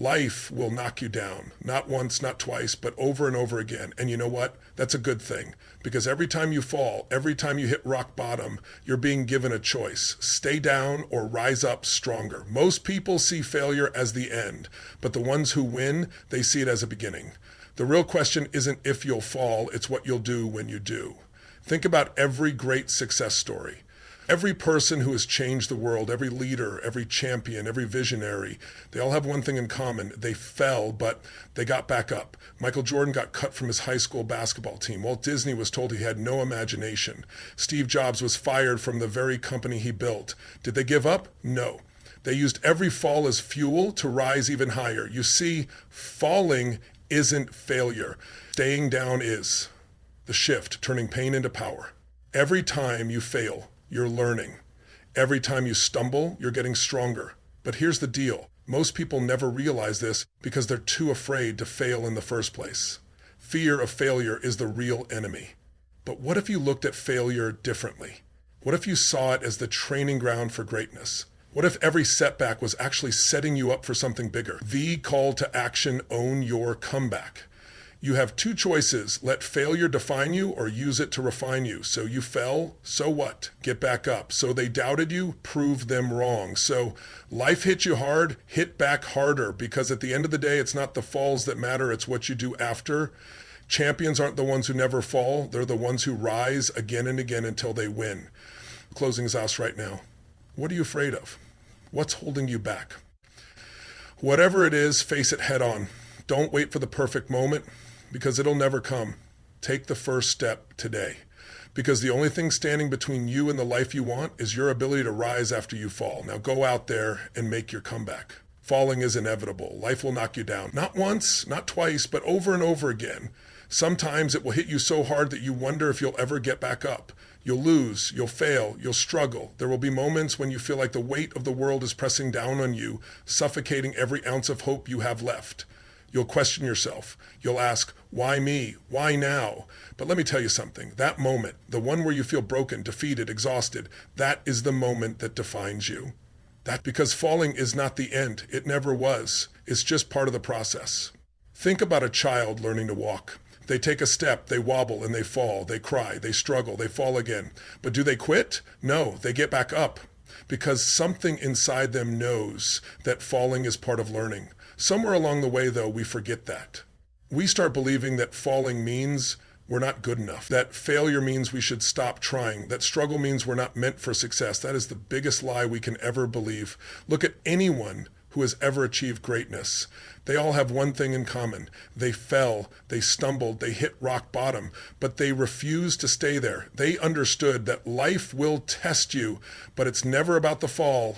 Life will knock you down, not once, not twice, but over and over again. And you know what? That's a good thing, because every time you fall, every time you hit rock bottom, you're being given a choice. Stay down or rise up stronger. Most people see failure as the end, but the ones who win, they see it as a beginning. The real question isn't if you'll fall, it's what you'll do when you do. Think about every great success story. Every person who has changed the world, every leader, every champion, every visionary, they all have one thing in common. They fell, but they got back up. Michael Jordan got cut from his high school basketball team. Walt Disney was told he had no imagination. Steve Jobs was fired from the very company he built. Did they give up? No. They used every fall as fuel to rise even higher. You see, falling isn't failure. Staying down is. The shift, turning pain into power. Every time you fail, you're learning. Every time you stumble, you're getting stronger. But here's the deal. Most people never realize this because they're too afraid to fail in the first place. Fear of failure is the real enemy. But what if you looked at failure differently? What if you saw it as the training ground for greatness? What if every setback was actually setting you up for something bigger? The call to action, own your comeback. You have two choices. Let failure define you or use it to refine you. So you fell, so what? Get back up. So they doubted you, prove them wrong. So life hit you hard, hit back harder, because at the end of the day, it's not the falls that matter, it's what you do after. Champions aren't the ones who never fall. They're the ones who rise again and again until they win. Closing his house right now. What are you afraid of? What's holding you back? Whatever it is, face it head on. Don't wait for the perfect moment, because it'll never come. Take the first step today, because the only thing standing between you and the life you want is your ability to rise after you fall. Now go out there and make your comeback. Falling is inevitable. Life will knock you down. Not once, not twice, but over and over again. Sometimes it will hit you so hard that you wonder if you'll ever get back up. You'll lose, you'll fail, you'll struggle. There will be moments when you feel like the weight of the world is pressing down on you, suffocating every ounce of hope you have left. You'll question yourself. You'll ask, why me? Why now? But let me tell you something. That moment, the one where you feel broken, defeated, exhausted, that is the moment that defines you. That's because falling is not the end. It never was. It's just part of the process. Think about a child learning to walk. They take a step, they wobble, and they fall. They cry, they struggle, they fall again. But do they quit? No, they get back up, because something inside them knows that falling is part of learning. Somewhere along the way, though, we forget that. We start believing that falling means we're not good enough, that failure means we should stop trying, that struggle means we're not meant for success. That is the biggest lie we can ever believe. Look at anyone who has ever achieved greatness. They all have one thing in common. They fell, they stumbled, they hit rock bottom, but they refused to stay there. They understood that life will test you, but it's never about the fall.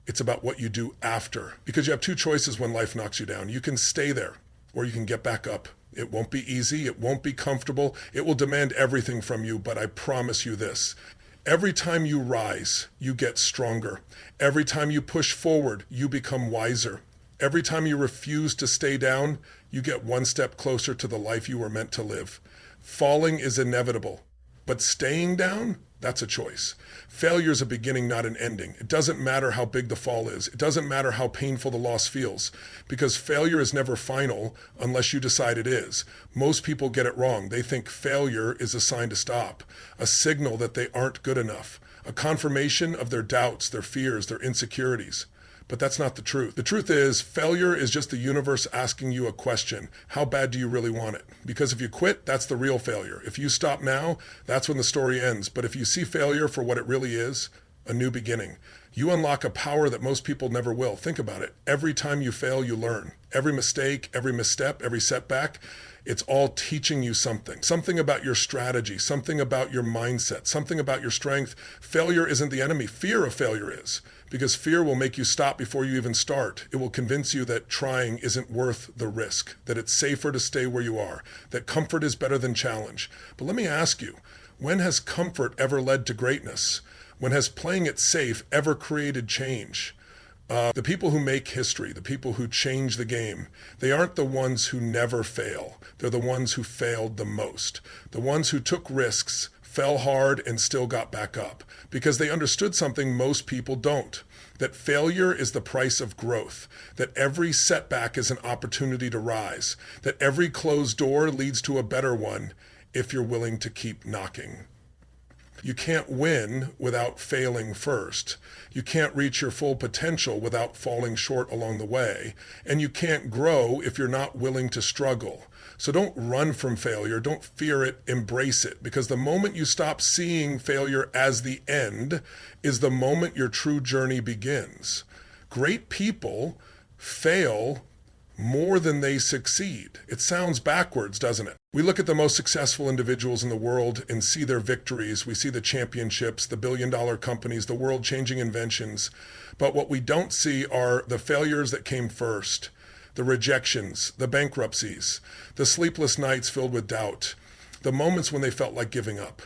It's about what you do after, because you have two choices when life knocks you down. You can stay there or you can get back up. It won't be easy. It won't be comfortable. It will demand everything from you, but I promise you this. Every time you rise, you get stronger. Every time you push forward, you become wiser. Every time you refuse to stay down, you get one step closer to the life you were meant to live. Falling is inevitable, but staying down, that's a choice. Failure is a beginning, not an ending. It doesn't matter how big the fall is. It doesn't matter how painful the loss feels, because failure is never final unless you decide it is. Most people get it wrong. They think failure is a sign to stop, a signal that they aren't good enough, a confirmation of their doubts, their fears, their insecurities. But that's not the truth. The truth is, failure is just the universe asking you a question. How bad do you really want it? Because if you quit, that's the real failure. If you stop now, that's when the story ends. But if you see failure for what it really is, a new beginning, you unlock a power that most people never will. Think about it. Every time you fail, you learn. Every mistake, every misstep, every setback, it's all teaching you something. Something about your strategy, something about your mindset, something about your strength. Failure isn't the enemy. Fear of failure is. Because fear will make you stop before you even start. It will convince you that trying isn't worth the risk, that it's safer to stay where you are, that comfort is better than challenge. But let me ask you, when has comfort ever led to greatness? When has playing it safe ever created change? The people who make history, the people who change the game, they aren't the ones who never fail. They're the ones who failed the most. The ones who took risks, fell hard, and still got back up because they understood something most people don't. That failure is the price of growth, that every setback is an opportunity to rise, that every closed door leads to a better one if you're willing to keep knocking. You can't win without failing first. You can't reach your full potential without falling short along the way. And you can't grow if you're not willing to struggle. So don't run from failure. Don't fear it. Embrace it. Because the moment you stop seeing failure as the end is the moment your true journey begins. Great people fail more than they succeed. It sounds backwards, doesn't it? We look at the most successful individuals in the world and see their victories. We see the championships, the billion-dollar companies, the world-changing inventions. But what we don't see are the failures that came first, the rejections, the bankruptcies, the sleepless nights filled with doubt, the moments when they felt like giving up.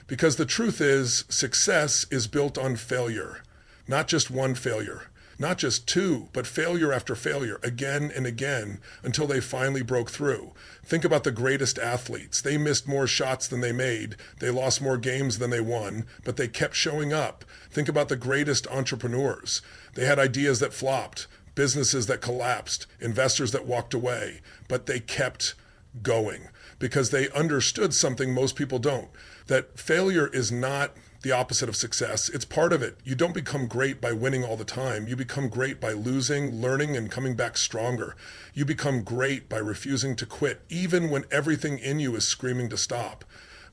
Because the truth is, success is built on failure, not just one failure. Not just two, but failure after failure, again and again, until they finally broke through. Think about the greatest athletes. They missed more shots than they made. They lost more games than they won, but they kept showing up. Think about the greatest entrepreneurs. They had ideas that flopped, businesses that collapsed, investors that walked away, but they kept going because they understood something most people don't, that failure is not the opposite of success. It's part of it. You don't become great by winning all the time. You become great by losing, learning, and coming back stronger. You become great by refusing to quit, even when everything in you is screaming to stop.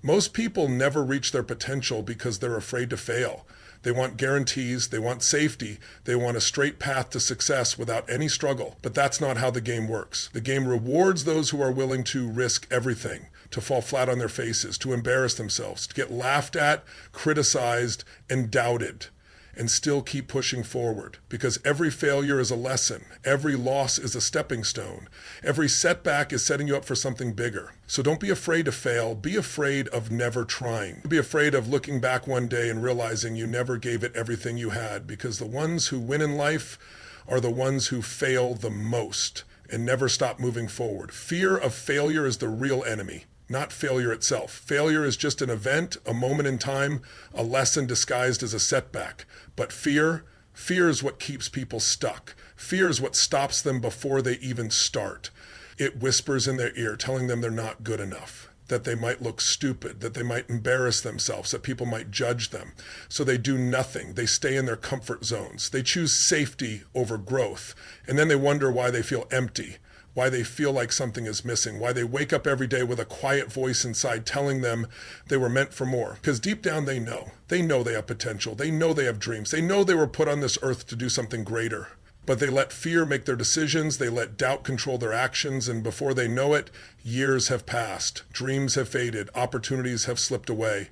Most people never reach their potential because they're afraid to fail. They want guarantees, they want safety, they want a straight path to success without any struggle. But that's not how the game works. The game rewards those who are willing to risk everything, to fall flat on their faces, to embarrass themselves, to get laughed at, criticized, and doubted, and still keep pushing forward. Because every failure is a lesson. Every loss is a stepping stone. Every setback is setting you up for something bigger. So don't be afraid to fail. Be afraid of never trying. Be afraid of looking back one day and realizing you never gave it everything you had, because the ones who win in life are the ones who fail the most and never stop moving forward. Fear of failure is the real enemy, not failure itself. Failure is just an event, a moment in time, a lesson disguised as a setback. But fear is what keeps people stuck. Fear is what stops them before they even start. It whispers in their ear, telling them they're not good enough, that they might look stupid, that they might embarrass themselves, that people might judge them. So they do nothing. They stay in their comfort zones. They choose safety over growth. And then they wonder why they feel empty, why they feel like something is missing, why they wake up every day with a quiet voice inside telling them they were meant for more. Because deep down they know. They know they have potential. They know they have dreams. They know they were put on this earth to do something greater. But they let fear make their decisions. They let doubt control their actions. And before they know it, years have passed. Dreams have faded. Opportunities have slipped away.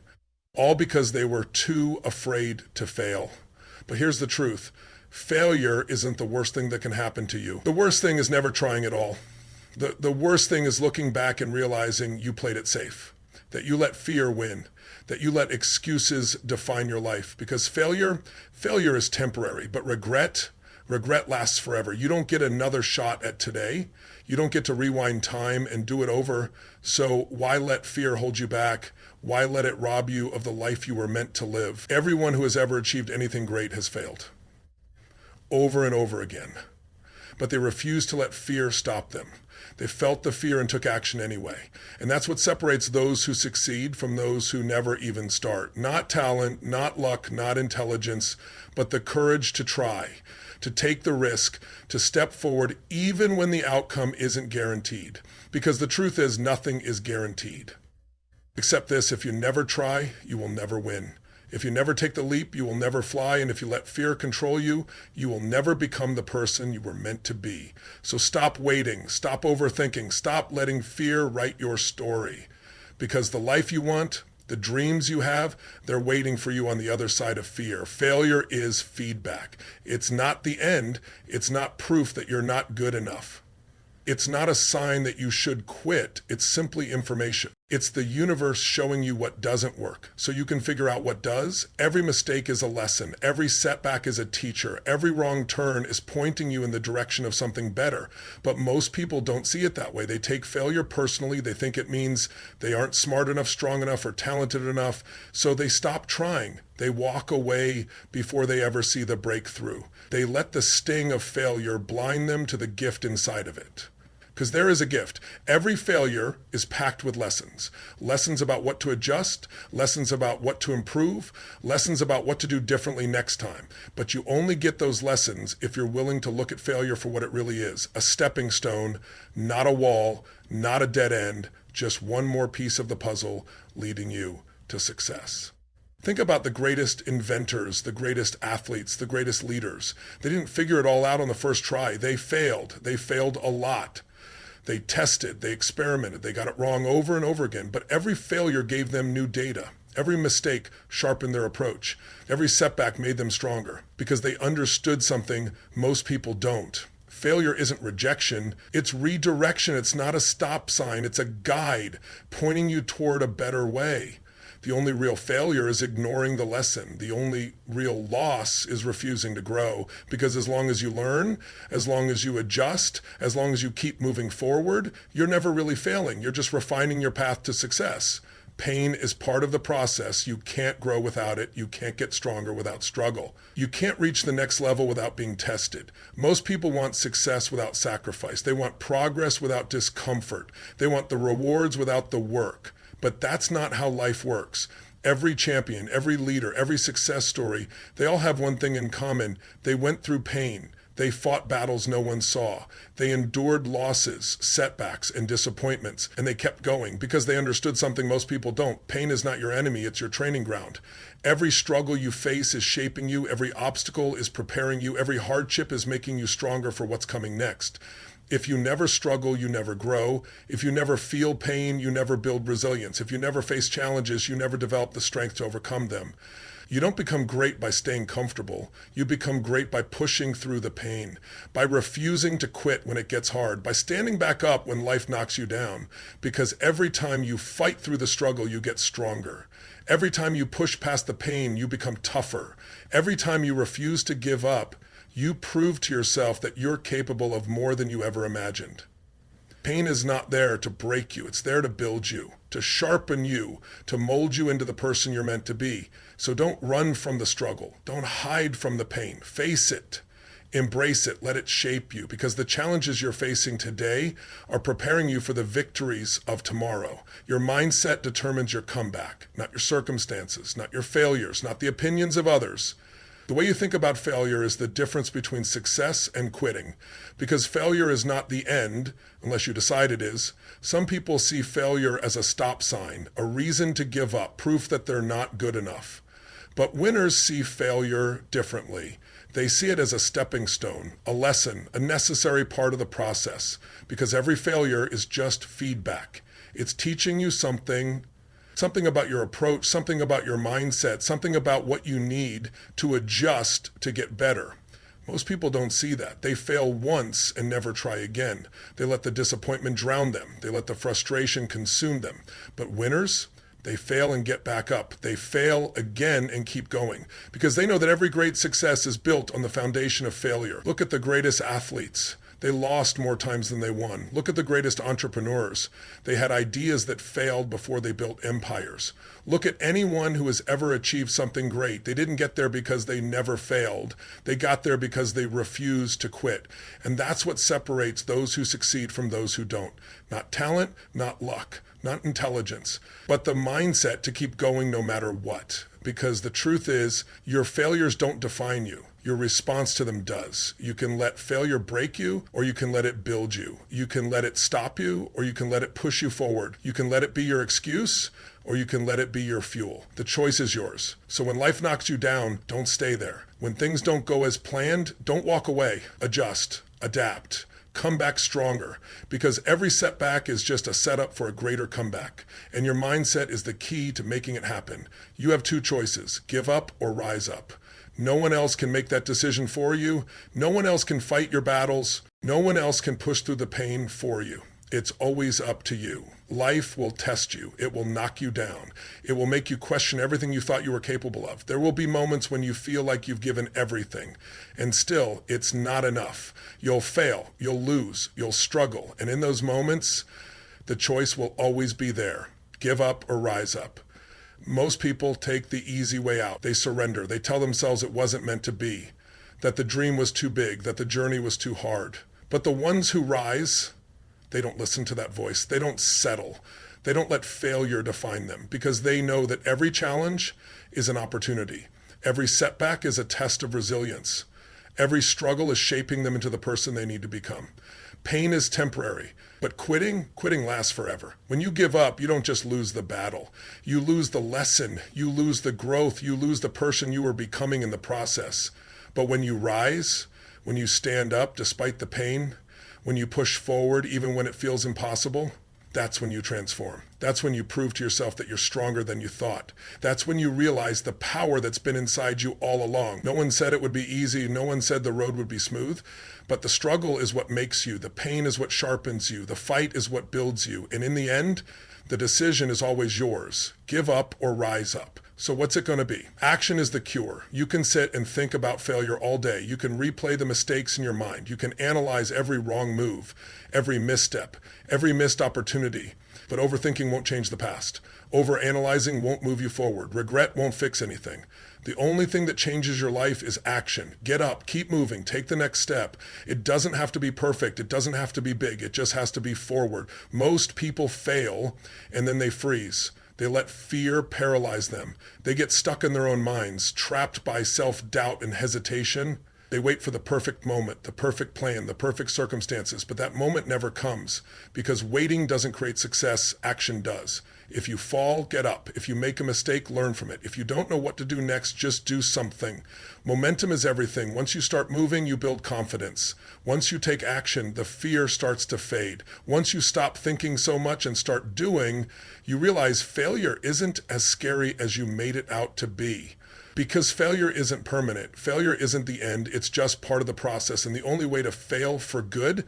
All because they were too afraid to fail. But here's the truth. Failure isn't the worst thing that can happen to you. The worst thing is never trying at all. The worst thing is looking back and realizing you played it safe, that you let fear win, that you let excuses define your life. Because failure is temporary, but regret lasts forever. You don't get another shot at today. You don't get to rewind time and do it over. So why let fear hold you back? Why let it rob you of the life you were meant to live? Everyone who has ever achieved anything great has failed, over and over again. But they refused to let fear stop them. They felt the fear and took action anyway. And that's what separates those who succeed from those who never even start. Not talent, not luck, not intelligence, but the courage to try, to take the risk, to step forward even when the outcome isn't guaranteed. Because the truth is, nothing is guaranteed. Except this: if you never try, you will never win. If you never take the leap, you will never fly. And if you let fear control you, you will never become the person you were meant to be. So stop waiting, stop overthinking, stop letting fear write your story. Because the life you want, the dreams you have, they're waiting for you on the other side of fear. Failure is feedback. It's not the end. It's not proof that you're not good enough. It's not a sign that you should quit. It's simply information. It's the universe showing you what doesn't work so you can figure out what does. Every mistake is a lesson. Every setback is a teacher. Every wrong turn is pointing you in the direction of something better. But most people don't see it that way. They take failure personally. They think it means they aren't smart enough, strong enough, or talented enough. So they stop trying. They walk away before they ever see the breakthrough. They let the sting of failure blind them to the gift inside of it. Because there is a gift. Every failure is packed with lessons. Lessons about what to adjust, lessons about what to improve, lessons about what to do differently next time. But you only get those lessons if you're willing to look at failure for what it really is. A stepping stone, not a wall, not a dead end, just one more piece of the puzzle leading you to success. Think about the greatest inventors, the greatest athletes, the greatest leaders. They didn't figure it all out on the first try. They failed. They failed a lot. They tested, they experimented, they got it wrong over and over again, but every failure gave them new data. Every mistake sharpened their approach. Every setback made them stronger because they understood something most people don't. Failure isn't rejection, it's redirection. It's not a stop sign, it's a guide pointing you toward a better way. The only real failure is ignoring the lesson. The only real loss is refusing to grow. Because as long as you learn, as long as you adjust, as long as you keep moving forward, you're never really failing. You're just refining your path to success. Pain is part of the process. You can't grow without it. You can't get stronger without struggle. You can't reach the next level without being tested. Most people want success without sacrifice. They want progress without discomfort. They want the rewards without the work. But that's not how life works. Every champion, every leader, every success story, they all have one thing in common. They went through pain. They fought battles no one saw. They endured losses, setbacks, and disappointments, and they kept going because they understood something most people don't. Pain is not your enemy, it's your training ground. Every struggle you face is shaping you. Every obstacle is preparing you. Every hardship is making you stronger for what's coming next. If you never struggle, you never grow. If you never feel pain, you never build resilience. If you never face challenges, you never develop the strength to overcome them. You don't become great by staying comfortable. You become great by pushing through the pain, by refusing to quit when it gets hard, by standing back up when life knocks you down. Because every time you fight through the struggle, you get stronger. Every time you push past the pain, you become tougher. Every time you refuse to give up, you prove to yourself that you're capable of more than you ever imagined. Pain is not there to break you. It's there to build you, to sharpen you, to mold you into the person you're meant to be. So don't run from the struggle. Don't hide from the pain. Face it. Embrace it. Let it shape you, because the challenges you're facing today are preparing you for the victories of tomorrow. Your mindset determines your comeback, not your circumstances, not your failures, not the opinions of others. The way you think about failure is the difference between success and quitting, because failure is not the end, unless you decide it is. Some people see failure as a stop sign, a reason to give up, proof that they're not good enough. But winners see failure differently. They see it as a stepping stone, a lesson, a necessary part of the process, because every failure is just feedback. It's teaching you something about your approach, something about your mindset, something about what you need to adjust to get better. Most people don't see that. They fail once and never try again. They let the disappointment drown them. They let the frustration consume them. But winners, they fail and get back up. They fail again and keep going, because they know that every great success is built on the foundation of failure. Look at the greatest athletes. They lost more times than they won. Look at the greatest entrepreneurs. They had ideas that failed before they built empires. Look at anyone who has ever achieved something great. They didn't get there because they never failed. They got there because they refused to quit. And that's what separates those who succeed from those who don't. Not talent, not luck, not intelligence, but the mindset to keep going no matter what. Because the truth is, your failures don't define you. Your response to them does. You can let failure break you, or you can let it build you. You can let it stop you, or you can let it push you forward. You can let it be your excuse, or you can let it be your fuel. The choice is yours. So when life knocks you down, don't stay there. When things don't go as planned, don't walk away. Adjust, adapt, come back stronger, because every setback is just a setup for a greater comeback. And your mindset is the key to making it happen. You have two choices: give up or rise up. No one else can make that decision for you. No one else can fight your battles. No one else can push through the pain for you. It's always up to you. Life will test you. It will knock you down. It will make you question everything you thought you were capable of. There will be moments when you feel like you've given everything, and still it's not enough. You'll fail, you'll lose, you'll struggle. And in those moments, the choice will always be there. Give up or rise up. Most people take the easy way out. They surrender. They tell themselves it wasn't meant to be, that the dream was too big, that the journey was too hard. But the ones who rise, they don't listen to that voice. They don't settle. They don't let failure define them, because they know that every challenge is an opportunity. Every setback is a test of resilience. Every struggle is shaping them into the person they need to become. Pain is temporary, but quitting lasts forever. When you give up, you don't just lose the battle. You lose the lesson. You lose the growth. You lose the person you are becoming in the process. But when you rise, when you stand up despite the pain, when you push forward even when it feels impossible, that's when you transform. That's when you prove to yourself that you're stronger than you thought. That's when you realize the power that's been inside you all along. No one said it would be easy. No one said the road would be smooth. But the struggle is what makes you. The pain is what sharpens you. The fight is what builds you. And in the end, the decision is always yours. Give up or rise up. So what's it going to be? Action is the cure. You can sit and think about failure all day. You can replay the mistakes in your mind. You can analyze every wrong move, every misstep, every missed opportunity. But overthinking won't change the past. Overanalyzing won't move you forward. Regret won't fix anything. The only thing that changes your life is action. Get up, keep moving, take the next step. It doesn't have to be perfect. It doesn't have to be big. It just has to be forward. Most people fail and then they freeze. They let fear paralyze them. They get stuck in their own minds, trapped by self-doubt and hesitation. They wait for the perfect moment, the perfect plan, the perfect circumstances, but that moment never comes, because waiting doesn't create success, action does. If you fall, get up. If you make a mistake, learn from it. If you don't know what to do next, just do something. Momentum is everything. Once you start moving, you build confidence. Once you take action, the fear starts to fade. Once you stop thinking so much and start doing, you realize failure isn't as scary as you made it out to be. Because failure isn't permanent. Failure isn't the end. It's just part of the process. And the only way to fail for good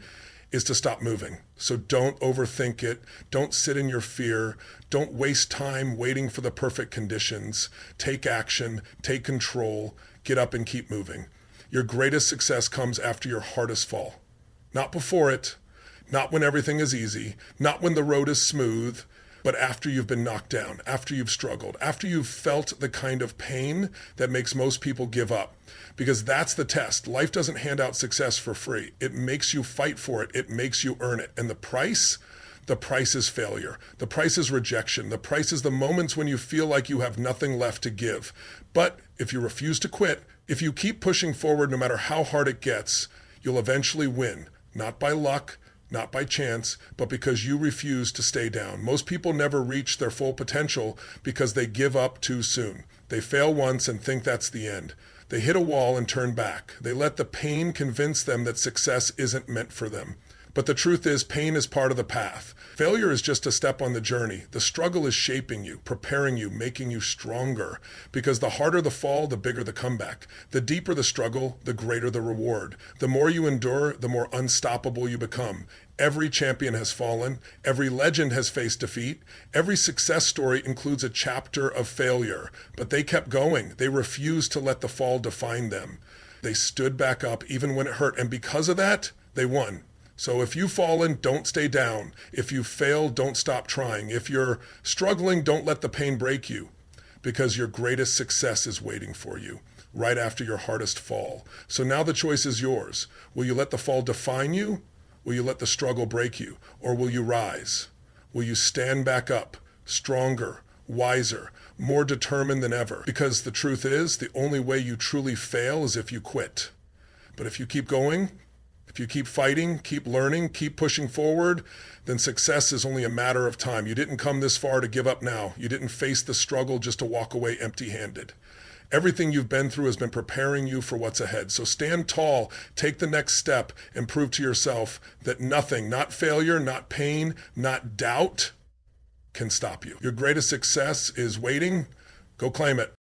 is to stop moving. So don't overthink it. Don't sit in your fear. Don't waste time waiting for the perfect conditions. Take action. Take control. Get up and keep moving. Your greatest success comes after your hardest fall. Not before it. Not when everything is easy. Not when the road is smooth. But after you've been knocked down, after you've struggled, after you've felt the kind of pain that makes most people give up. Because that's the test. Life doesn't hand out success for free. It makes you fight for it. It makes you earn it. And the price is failure. The price is rejection. The price is the moments when you feel like you have nothing left to give. But if you refuse to quit, if you keep pushing forward no matter how hard it gets, you'll eventually win. Not by luck, not by chance, but because you refuse to stay down. Most people never reach their full potential because they give up too soon. They fail once and think that's the end. They hit a wall and turn back. They let the pain convince them that success isn't meant for them. But the truth is, pain is part of the path. Failure is just a step on the journey. The struggle is shaping you, preparing you, making you stronger. Because the harder the fall, the bigger the comeback. The deeper the struggle, the greater the reward. The more you endure, the more unstoppable you become. Every champion has fallen. Every legend has faced defeat. Every success story includes a chapter of failure. But they kept going. They refused to let the fall define them. They stood back up even when it hurt. And because of that, they won. So if you've fallen, don't stay down. If you fail, don't stop trying. If you're struggling, don't let the pain break you, because your greatest success is waiting for you right after your hardest fall. So now the choice is yours. Will you let the fall define you? Will you let the struggle break you? Or will you rise? Will you stand back up, stronger, wiser, more determined than ever? Because the truth is, the only way you truly fail is if you quit. But if you keep going, if you keep fighting, keep learning, keep pushing forward, then success is only a matter of time. You didn't come this far to give up now. You didn't face the struggle just to walk away empty-handed. Everything you've been through has been preparing you for what's ahead. So stand tall, take the next step, and prove to yourself that nothing, not failure, not pain, not doubt, can stop you. Your greatest success is waiting. Go claim it.